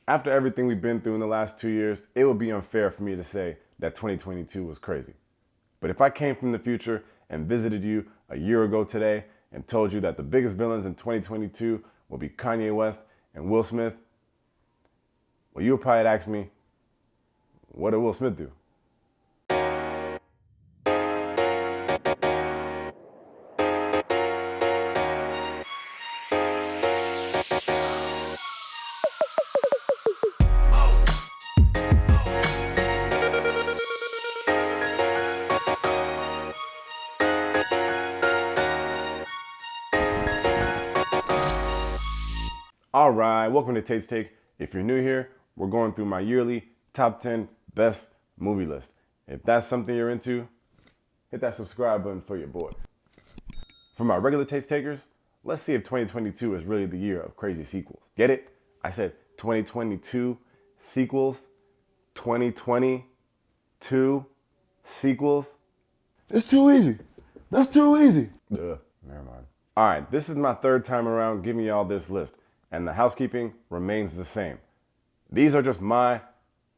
After everything we've been through in the last 2 years, it would be unfair for me to say that 2022 was crazy. But if I came from the future and visited you a year ago today and told you that the biggest villains in 2022 will be Kanye West and Will Smith, well, you would probably ask me, what did Will Smith do? All right, welcome to Tate's Take. If you're new here, we're going through my yearly top 10 best movie list. If that's something you're into, hit that subscribe button for your boy. For my regular Taste Takers, let's see if 2022 is really the year of crazy sequels. Get it? I said 2022 sequels, 2022 sequels. It's too easy. That's too easy. Ugh, never mind. All right, this is my third time around giving y'all this list, and the housekeeping remains the same. These are just my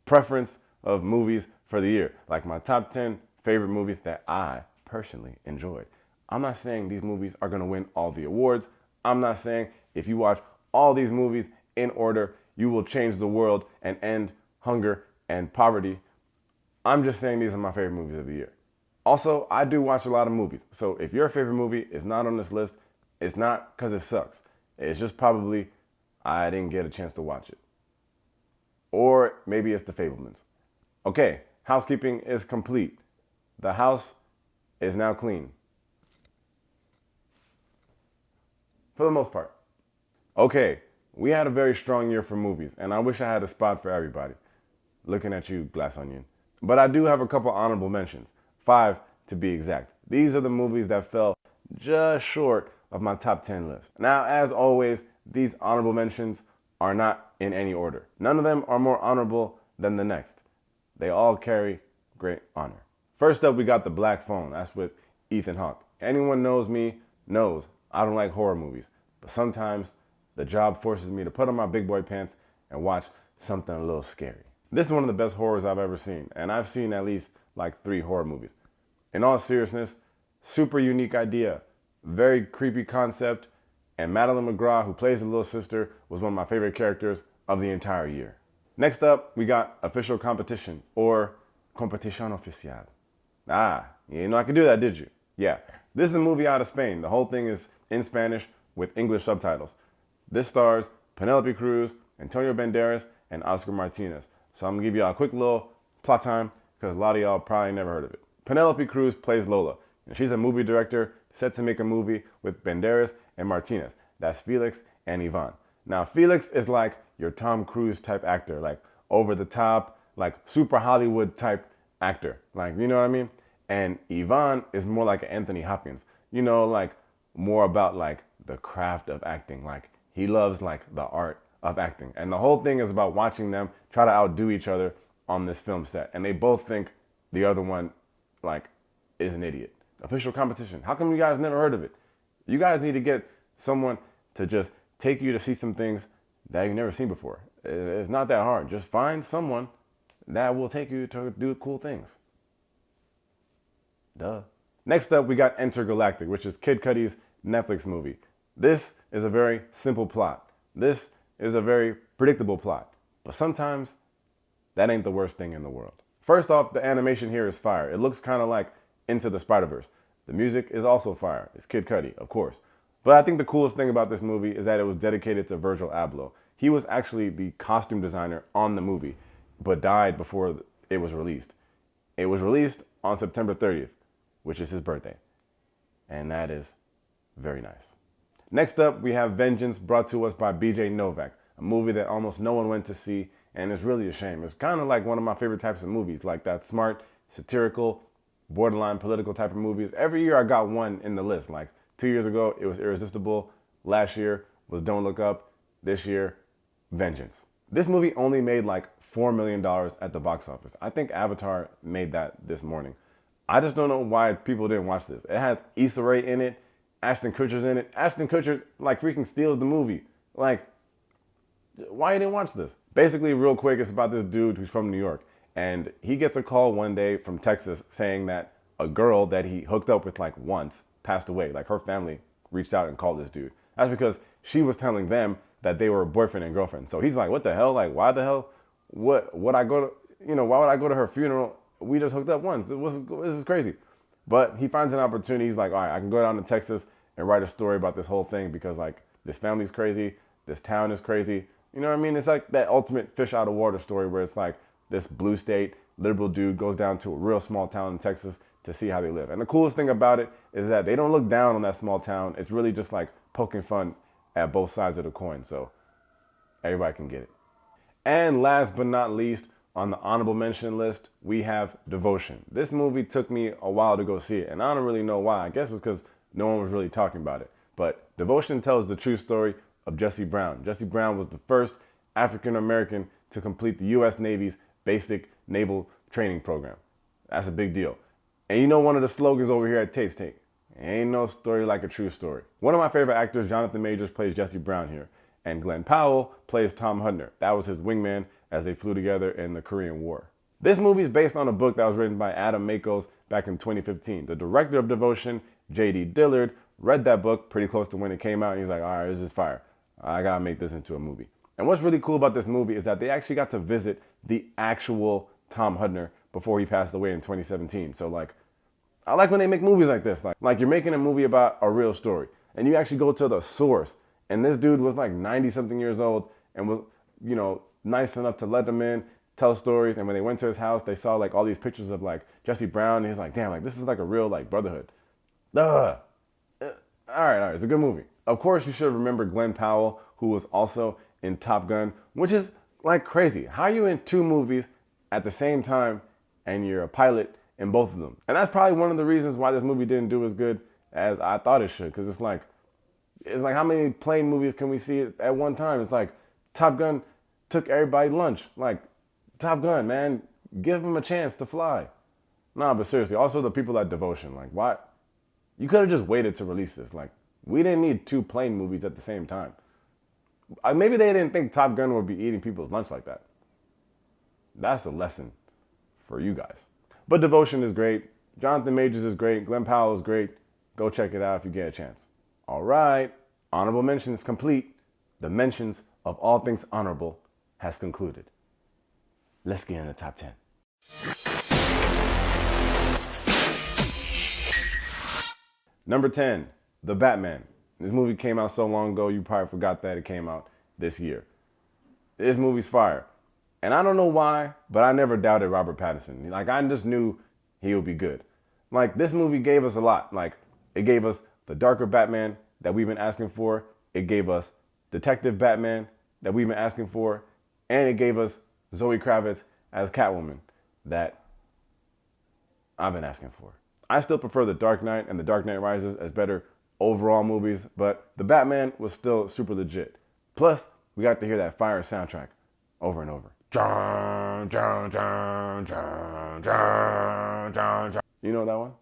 preference of movies for the year, like my top 10 favorite movies that I personally enjoyed. I'm not saying these movies are gonna win all the awards. I'm not saying if you watch all these movies in order, you will change the world and end hunger and poverty. I'm just saying these are my favorite movies of the year. Also, I do watch a lot of movies. So if your favorite movie is not on this list, it's not because it sucks. It's just probably I didn't get a chance to watch it. Or maybe it's The Fablemans. Okay, housekeeping is complete. The house is now clean. For the most part. Okay, we had a very strong year for movies, and I wish I had a spot for everybody. Looking at you, Glass Onion. But I do have a couple honorable mentions. 5 to be exact. These are the movies that fell just short of my top 10 list. Now, as always, these honorable mentions are not in any order. None of them are more honorable than the next. They all carry great honor. First up, we got The Black Phone. That's with Ethan Hawke. Anyone knows me knows I don't like horror movies, but sometimes the job forces me to put on my big boy pants and watch something a little scary. This is one of the best horrors I've ever seen, and I've seen at least like 3 horror movies. In all seriousness, super unique idea, very creepy concept, and Madeline McGraw, who plays the little sister, was one of my favorite characters of the entire year. Next up, we got Official Competition, or Competition Oficial. Ah, you didn't know I could do that, did you? Yeah, this is a movie out of Spain. The whole thing is in Spanish with English subtitles. This stars Penelope Cruz, Antonio Banderas, and Oscar Martinez. So I'm gonna give y'all a quick little plot time, because a lot of y'all probably never heard of it. Penelope Cruz plays Lola, and she's a movie director set to make a movie with Banderas and Martinez. That's Felix and Ivan. Now, Felix is like your Tom Cruise type actor, like over the top, like super Hollywood type actor. Like, you know what I mean? And Ivan is more like an Anthony Hopkins. You know, like more about like the craft of acting. Like he loves like the art of acting. And the whole thing is about watching them try to outdo each other on this film set. And they both think the other one like is an idiot. Official Competition. How come you guys never heard of it? You guys need to get someone to just take you to see some things that you've never seen before. It's not that hard. Just find someone that will take you to do cool things. Duh. Next up, we got Intergalactic, which is Kid Cudi's Netflix movie. This is a very simple plot. This is a very predictable plot. But sometimes, that ain't the worst thing in the world. First off, the animation here is fire. It looks kind of like Into the Spider-Verse. The music is also fire. It's Kid Cudi, of course. But I think the coolest thing about this movie is that it was dedicated to Virgil Abloh. He was actually the costume designer on the movie, but died before it was released. It was released on September 30th, which is his birthday. And that is very nice. Next up, we have Vengeance, brought to us by BJ Novak, a movie that almost no one went to see, and it's really a shame. It's kind of like one of my favorite types of movies, like that smart, satirical, borderline political type of movies. Every year I got one in the list. Like 2 years ago, it was Irresistible. Last year was Don't Look Up. This year, Vengeance. This movie only made like $4 million at the box office. I think Avatar made that this morning. I just don't know why people didn't watch this. It has Issa Rae in it, Ashton Kutcher's in it. Ashton Kutcher like freaking steals the movie. Like, Why you didn't watch this? Basically, real quick, it's about this dude who's from New York. And he gets a call one day from Texas saying that a girl that he hooked up with like once passed away. Like her family reached out and called this dude. That's because she was telling them that they were boyfriend and girlfriend. So he's like, what the hell? Like, why the hell? What would I go to, why would I go to her funeral? We just hooked up once. This is crazy. But he finds an opportunity. He's like, all right, I can go down to Texas and write a story about this whole thing because like this family's crazy. This town is crazy. You know what I mean? It's like that ultimate fish out of water story where it's like this blue state liberal dude goes down to a real small town in Texas to see how they live. And the coolest thing about it is that they don't look down on that small town. It's really just like poking fun at both sides of the coin. So everybody can get it. And last but not least, on the honorable mention list, we have Devotion. This movie took me a while to go see it, and I don't really know why. I guess it's because no one was really talking about it. But Devotion tells the true story of Jesse Brown. Jesse Brown was the first African American to complete the U.S. Navy's basic naval training program. That's a big deal. And one of the slogans over here at Tait, ain't no story like a true story. One of my favorite actors, Jonathan Majors, plays Jesse Brown here. And Glenn Powell plays Tom Hudner. That was his wingman as they flew together in the Korean War. This movie is based on a book that was written by Adam Makos back in 2015. The director of Devotion, J.D. Dillard, read that book pretty close to when it came out, and he's like, all right, this is fire. I gotta make this into a movie. And what's really cool about this movie is that they actually got to visit the actual Tom Hudner before he passed away in 2017. So like, I like when they make movies like this. Like you're making a movie about a real story, and you actually go to the source. And this dude was like 90 something years old and was, nice enough to let them in, tell stories. And when they went to his house, they saw like all these pictures of like Jesse Brown. And he's like, damn, like this is like a real like brotherhood. All right, it's a good movie. Of course, you should remember Glenn Powell, who was also in Top Gun, which is like crazy. How are you in two movies at the same time and you're a pilot in both of them? And that's probably one of the reasons why this movie didn't do as good as I thought it should. Because it's like how many plane movies can we see at one time? It's like Top Gun took everybody lunch. Like, Top Gun, man, give them a chance to fly. Nah, but seriously, also the people at Devotion, like, why? You could have just waited to release this. Like, we didn't need two plane movies at the same time. Maybe they didn't think Top Gun would be eating people's lunch like that. That's a lesson for you guys. But Devotion is great. Jonathan Majors is great. Glenn Powell is great. Go check it out if you get a chance. All right, honorable mentions complete. The mentions of all things honorable has concluded. Let's get in the top 10. Number 10, The Batman. This movie came out so long ago, you probably forgot that it came out this year. This movie's fire. And I don't know why, but I never doubted Robert Pattinson. Like, I just knew he would be good. Like, this movie gave us a lot. Like, it gave us the darker Batman that we've been asking for. It gave us Detective Batman that we've been asking for. And it gave us Zoe Kravitz as Catwoman that I've been asking for. I still prefer The Dark Knight and The Dark Knight Rises as better overall movies, but The Batman was still super legit. Plus, we got to hear that fire soundtrack over and over. You know that one?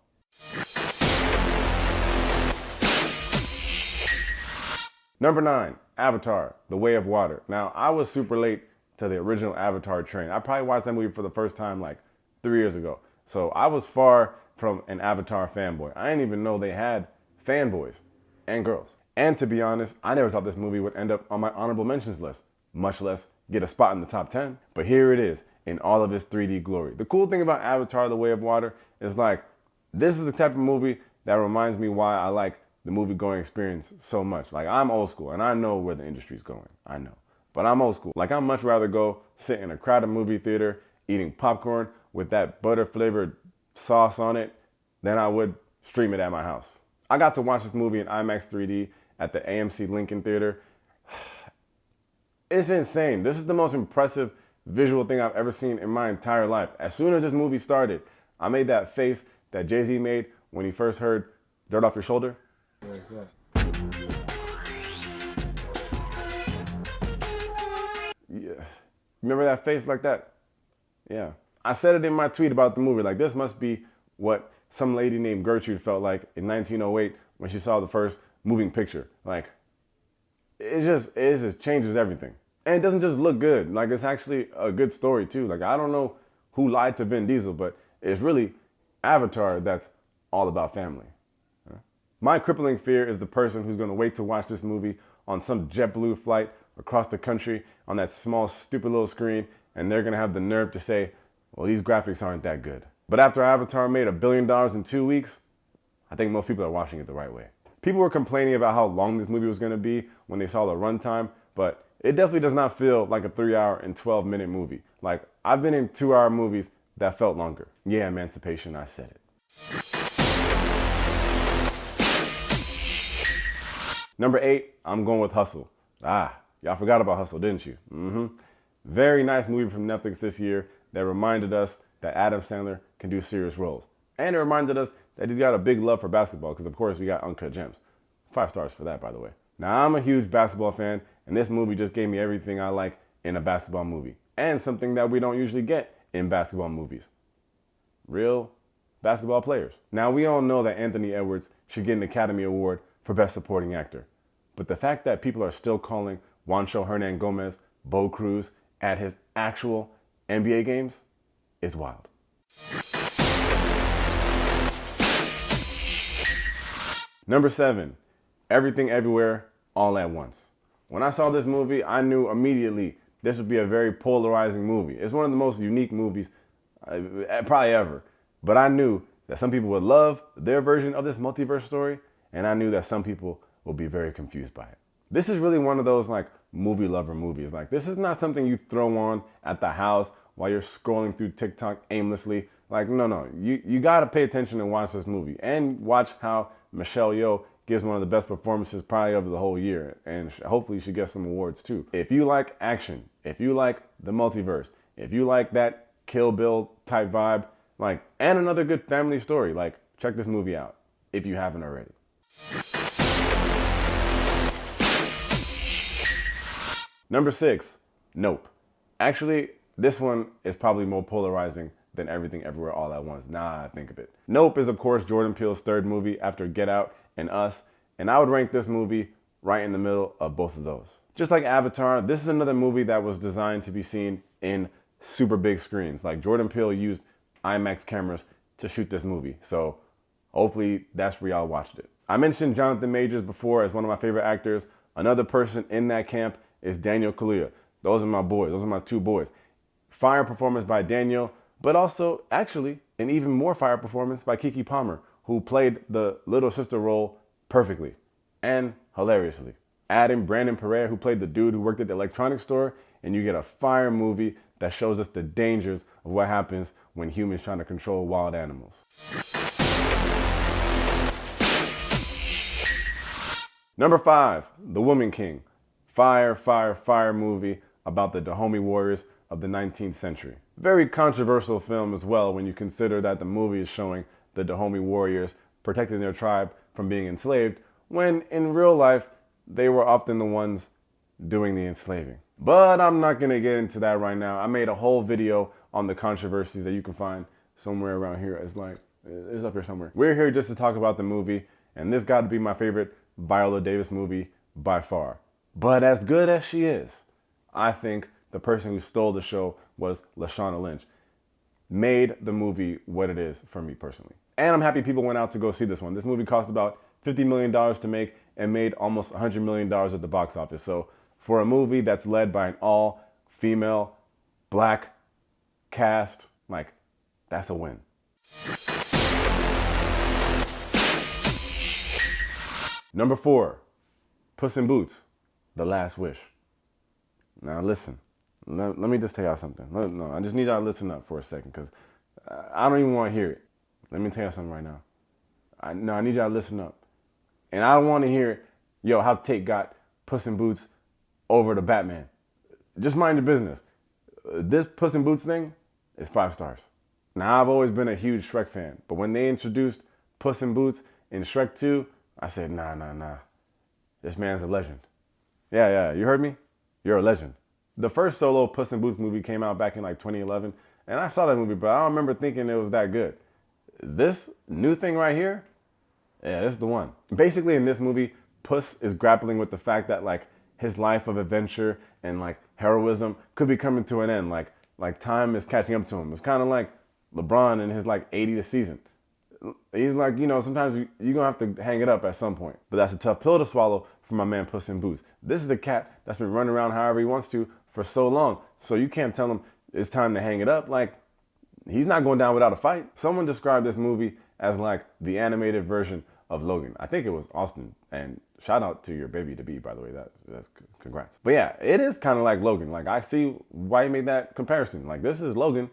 Number 9, Avatar, The Way of Water. Now, I was super late to the original Avatar train. I probably watched that movie for the first time like 3 years ago. So I was far from an Avatar fanboy. I didn't even know they had fanboys and girls. And to be honest, I never thought this movie would end up on my honorable mentions list, much less get a spot in the top 10. But here it is in all of its 3D glory. The cool thing about Avatar, The Way of Water is like, this is the type of movie that reminds me why I like the movie going experience so much. Like, I'm old school and I know where the industry's going. I know. But I'm old school. Like, I'd much rather go sit in a crowded movie theater eating popcorn with that butter flavored sauce on it than I would stream it at my house. I got to watch this movie in IMAX 3D at the AMC Lincoln Theater. It's insane. This is the most impressive visual thing I've ever seen in my entire life. As soon as this movie started, I made that face that Jay-Z made when he first heard Dirt Off Your Shoulder. Yeah, exactly. Yeah. Remember that face like that? Yeah. I said it in my tweet about the movie. Like, this must be what some lady named Gertrude felt like in 1908 when she saw the first moving picture. Like, it just changes everything. And it doesn't just look good. Like, it's actually a good story too. Like, I don't know who lied to Vin Diesel, but it's really Avatar that's all about family. My crippling fear is the person who's going to wait to watch this movie on some JetBlue flight across the country on that small, stupid little screen, and they're going to have the nerve to say, well, these graphics aren't that good. But after Avatar made $1 billion in 2 weeks, I think most people are watching it the right way. People were complaining about how long this movie was going to be when they saw the runtime, but it definitely does not feel like a 3-hour and 12-minute movie. Like, I've been in 2-hour movies that felt longer. Yeah, Emancipation, I said it. Number 8, I'm going with Hustle. Y'all forgot about Hustle, didn't you? Very nice movie from Netflix this year that reminded us that Adam Sandler can do serious roles. And it reminded us that he's got a big love for basketball because, of course, we got Uncut Gems. 5 stars for that, by the way. Now, I'm a huge basketball fan, and this movie just gave me everything I like in a basketball movie. And something that we don't usually get in basketball movies. Real basketball players. Now, we all know that Anthony Edwards should get an Academy Award for Best Supporting Actor. But the fact that people are still calling Juancho Hernan-Gomez Bo Cruz at his actual NBA games is wild. Number 7, Everything Everywhere All at Once. When I saw this movie, I knew immediately this would be a very polarizing movie. It's one of the most unique movies probably ever. But I knew that some people would love their version of this multiverse story, and I knew that some people will be very confused by it. This is really one of those like movie lover movies. Like, this is not something you throw on at the house while you're scrolling through TikTok aimlessly. Like, no. You gotta pay attention and watch this movie. And watch how Michelle Yeoh gives one of the best performances probably of the whole year. And hopefully she gets some awards too. If you like action, if you like the multiverse, if you like that Kill Bill type vibe, like, and another good family story, like, check this movie out if you haven't already. Number 6, Nope. Actually, this one is probably more polarizing than Everything Everywhere All at Once. Now I think of it. Nope is, of course, Jordan Peele's third movie after Get Out and Us, and I would rank this movie right in the middle of both of those. Just like Avatar, this is another movie that was designed to be seen in super big screens. Like, Jordan Peele used IMAX cameras to shoot this movie, so hopefully that's where y'all watched it. I mentioned Jonathan Majors before as one of my favorite actors. Another person in that camp is Daniel Kaluuya. Those are my boys. Those are my 2 boys. Fire performance by Daniel, but also, actually, an even more fire performance by Keke Palmer, who played the little sister role perfectly and hilariously. Add in Brandon Pereira, who played the dude who worked at the electronics store, and you get a fire movie that shows us the dangers of what happens when humans trying to control wild animals. Number 5, The Woman King. Fire movie about the Dahomey warriors of the 19th century. Very controversial film as well when you consider that the movie is showing the Dahomey warriors protecting their tribe from being enslaved, when in real life, they were often the ones doing the enslaving. But I'm not gonna get into that right now. I made a whole video on the controversies that you can find somewhere around here. It's up here somewhere. We're here just to talk about the movie, and this got to be my favorite Viola Davis movie by far. But as good as she is, I think the person who stole the show was Lashana Lynch. Made the movie what it is for me personally. And I'm happy people went out to go see this one. This movie cost about $50 million to make and made almost $100 million at the box office. So for a movie that's led by an all-female, black cast, like, that's a win. Number 4, Puss in Boots, The Last Wish. Now listen, let me just tell y'all something. No, I just need y'all to listen up for a second, because I don't even want to hear it. Let me tell you something right now. I need y'all to listen up. And I don't want to hear, how Tait got Puss in Boots over to Batman. Just mind your business. This Puss in Boots thing is 5 stars. Now, I've always been a huge Shrek fan, but when they introduced Puss in Boots in Shrek 2, I said, nah. This man's a legend. Yeah, you heard me? You're a legend. The first solo Puss in Boots movie came out back in like 2011, and I saw that movie, but I don't remember thinking it was that good. This new thing right here, yeah, this is the one. Basically, in this movie, Puss is grappling with the fact that, like, his life of adventure and like heroism could be coming to an end. Like time is catching up to him. It's kind of like LeBron in his like 80th season. He's like, sometimes you're going to have to hang it up at some point. But that's a tough pill to swallow for my man Puss in Boots. This is a cat that's been running around however he wants to for so long. So you can't tell him it's time to hang it up. Like, he's not going down without a fight. Someone described this movie as like the animated version of Logan. I think it was Austin. And shout out to your baby to be, by the way. That's congrats. But yeah, it is kind of like Logan. Like, I see why you made that comparison. Like, this is Logan,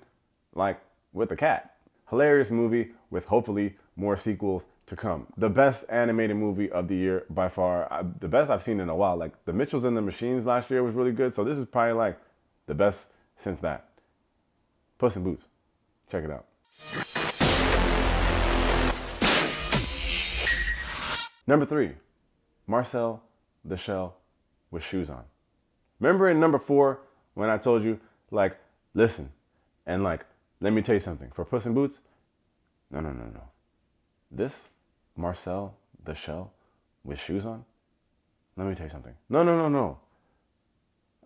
like, with a cat. Hilarious movie with hopefully more sequels to come. The best animated movie of the year by far. The best I've seen in a while. Like, The Mitchells and the Machines last year was really good. So this is probably like the best since that. Puss in Boots. Check it out. Number 3, Marcel the Shell with shoes on. Remember in number 4 when I told you, like, listen, and like, let me tell you something. For Puss in Boots, no. This Marcel the Shell with shoes on, let me tell you something. No.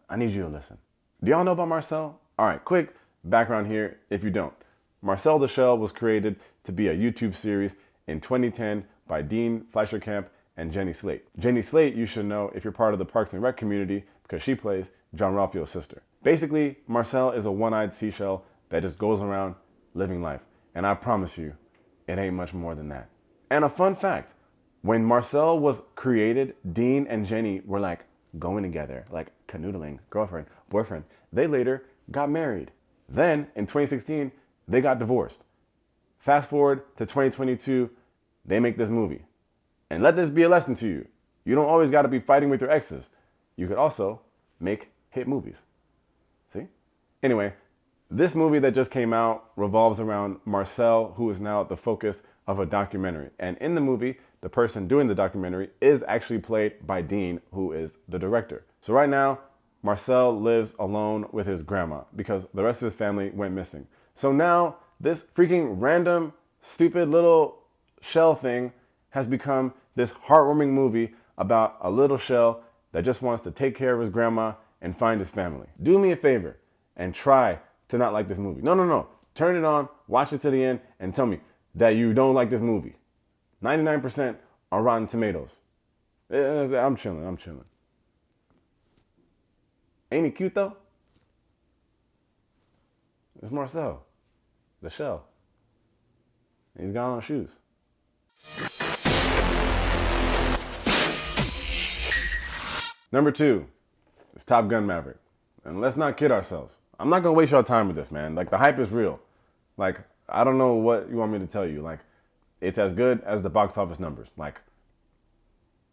I need you to listen. Do y'all know about Marcel? All right, quick background here if you don't. Marcel the Shell was created to be a YouTube series in 2010 by Dean Fleischerkamp and Jenny Slate. Jenny Slate, you should know if you're part of the Parks and Rec community because she plays John Ralphio's sister. Basically, Marcel is a one-eyed seashell that just goes around living life. And I promise you, it ain't much more than that. And a fun fact, when Marcel was created, Dean and Jenny were like going together, like canoodling, girlfriend, boyfriend. They later got married. Then in 2016, they got divorced. Fast forward to 2022, they make this movie. And let this be a lesson to you. You don't always got to be fighting with your exes. You could also make hit movies. See? Anyway, this movie that just came out revolves around Marcel, who is now the focus of a documentary. And in the movie, the person doing the documentary is actually played by Dean, who is the director. So right now, Marcel lives alone with his grandma because the rest of his family went missing. So now this freaking random, stupid little shell thing has become this heartwarming movie about a little shell that just wants to take care of his grandma and find his family. Do me a favor and try to not like this movie. No. Turn it on, watch it to the end, and tell me that you don't like this movie. 99% are Rotten Tomatoes. I'm chilling. Ain't he cute though? It's Marcel, the Shell. He's got on shoes. Number 2 is Top Gun Maverick. And let's not kid ourselves. I'm not gonna waste your time with this, man. Like, the hype is real. Like, I don't know what you want me to tell you. Like, it's as good as the box office numbers. Like,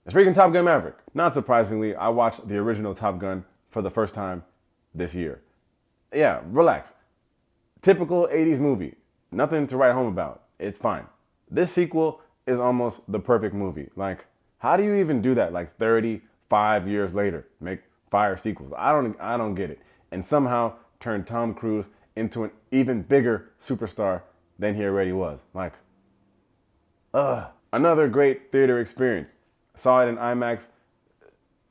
it's freaking Top Gun Maverick. Not surprisingly, I watched the original Top Gun for the first time this year. Yeah, relax. Typical 80s movie. Nothing to write home about. It's fine. This sequel is almost the perfect movie. Like, how do you even do that? Like 35 years later, make fire sequels. I don't get it. And somehow turn Tom Cruise into an even bigger superstar than he already was. Like, another great theater experience. Saw it in IMAX.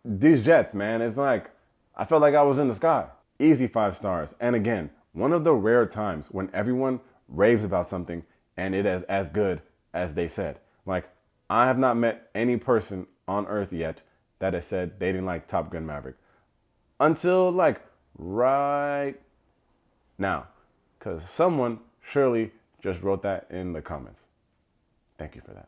These jets, man, it's like, I felt like I was in the sky. Easy 5 stars. And again, one of the rare times when everyone raves about something and it is as good as they said. Like, I have not met any person on earth yet that has said they didn't like Top Gun Maverick. Until, like, right now. Because someone surely just wrote that in the comments. Thank you for that.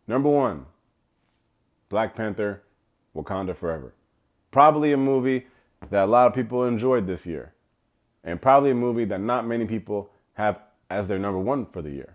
Number 1, Black Panther, Wakanda Forever. Probably a movie that a lot of people enjoyed this year. And probably a movie that not many people have as their number 1 for the year.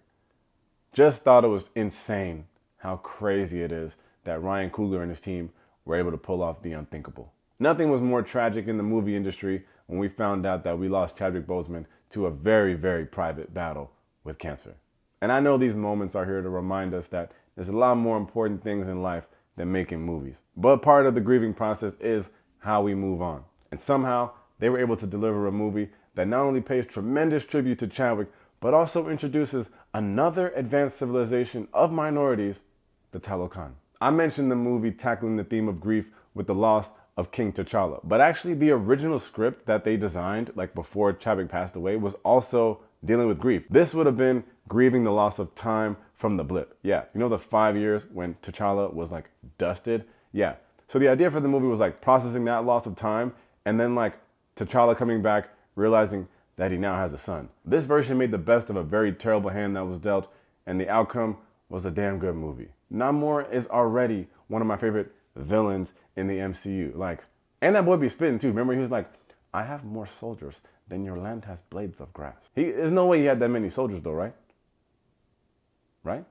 Just thought it was insane how crazy it is that Ryan Coogler and his team were able to pull off the unthinkable. Nothing was more tragic in the movie industry when we found out that we lost Chadwick Boseman to a very, very private battle with cancer. And I know these moments are here to remind us that there's a lot more important things in life than making movies. But part of the grieving process is how we move on. And somehow they were able to deliver a movie that not only pays tremendous tribute to Chadwick, but also introduces another advanced civilization of minorities, the Talokan. I mentioned the movie tackling the theme of grief with the loss of King T'Challa, but actually the original script that they designed, like before Chadwick passed away, was also dealing with grief. This would have been grieving the loss of time from the blip. Yeah, you know the 5 years when T'Challa was like dusted? Yeah. So the idea for the movie was like processing that loss of time and then like T'Challa coming back, realizing that he now has a son. This version made the best of a very terrible hand that was dealt, and the outcome was a damn good movie. Namor is already one of my favorite villains in the MCU. Like, and that boy be spitting too. Remember, he was like, I have more soldiers than your land has blades of grass. There's no way he had that many soldiers though, right? Right?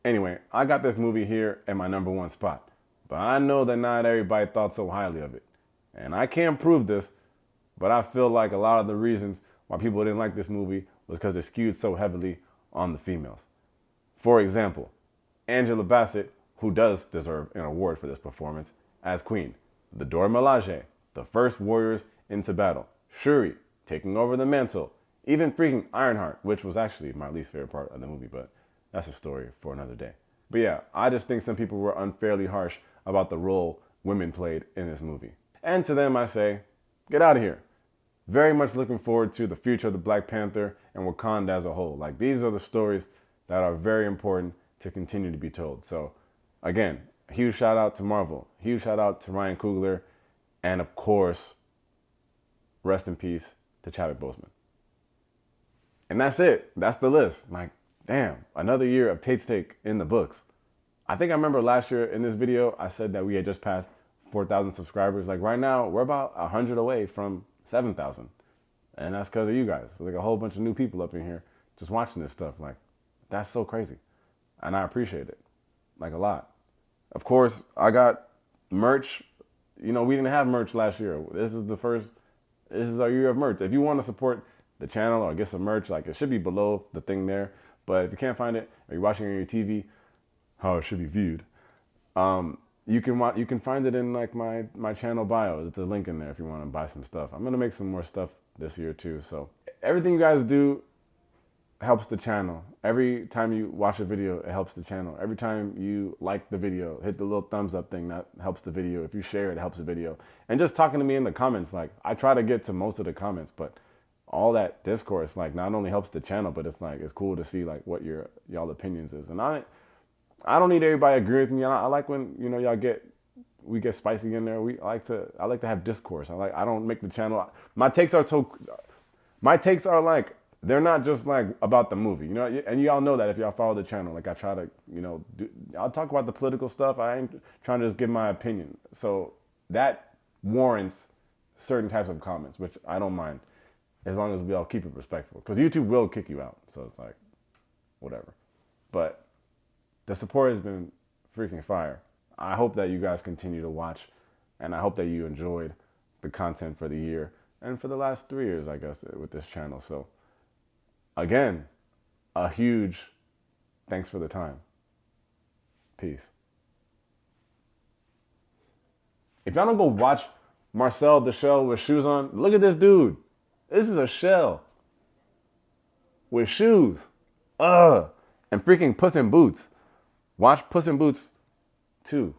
Anyway, I got this movie here at my #1 spot, but I know that not everybody thought so highly of it. And I can't prove this, but I feel like a lot of the reasons why people didn't like this movie was because it skewed so heavily on the females. For example, Angela Bassett, who does deserve an award for this performance, as Queen. The Dora Milaje, the first warriors into battle. Shuri, taking over the mantle. Even freaking Ironheart, which was actually my least favorite part of the movie, but that's a story for another day. But yeah, I just think some people were unfairly harsh about the role women played in this movie. And to them I say, get out of here. Very much looking forward to the future of the Black Panther and Wakanda as a whole. Like, these are the stories that are very important to continue to be told. So again, a huge shout out to Marvel, huge shout out to Ryan Coogler, and of course, rest in peace to Chadwick Boseman. And that's it. That's the list. Like, damn, another year of Tait's Take in the books. I think I remember last year in this video, I said that we had just passed 4,000 subscribers. Like right now, we're about 100 away from 7,000. And that's because of you guys. There's like a whole bunch of new people up in here just watching this stuff. Like, that's so crazy. And I appreciate it, like a lot. Of course, I got merch. You know, we didn't have merch last year. This is our year of merch. If you want to support the channel or get some merch, like it should be below the thing there. But if you can't find it, or you're watching on your TV, how it should be viewed, you can find it in like my channel bio. There's a link in there if you want to buy some stuff. I'm gonna make some more stuff this year too. So everything you guys do helps the channel. Every time you watch a video, it helps the channel. Every time you like the video, hit the little thumbs up thing, that helps the video. If you share it, it helps the video. And just talking to me in the comments, like I try to get to most of the comments, but all that discourse like not only helps the channel, but it's like it's cool to see like what y'all opinions is. And I don't need everybody agree with me. I like when we get spicy in there. I like to have discourse. I don't make the channel. My takes are like, they're not just like about the movie, you know, and y'all know that if y'all follow the channel. Like I try to, I'll talk about the political stuff. I ain't trying to just give my opinion. So that warrants certain types of comments, which I don't mind, as long as we all keep it respectful. Because YouTube will kick you out, so it's like, whatever. But the support has been freaking fire. I hope that you guys continue to watch, and I hope that you enjoyed the content for the year and for the last 3 years, I guess, with this channel. So again, a huge thanks for the time. Peace. If y'all don't go watch Marcel the Shell with shoes on, look at this dude. This is a shell with shoes. And freaking Puss in Boots. Watch Puss in Boots 2.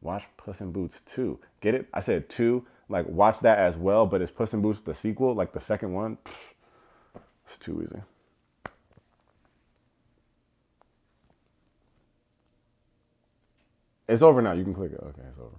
Watch Puss in Boots 2. Get it? I said 2. Like, watch that as well, but it's Puss in Boots the sequel, like the second one. It's too easy. It's over now. You can click it. Okay, it's over.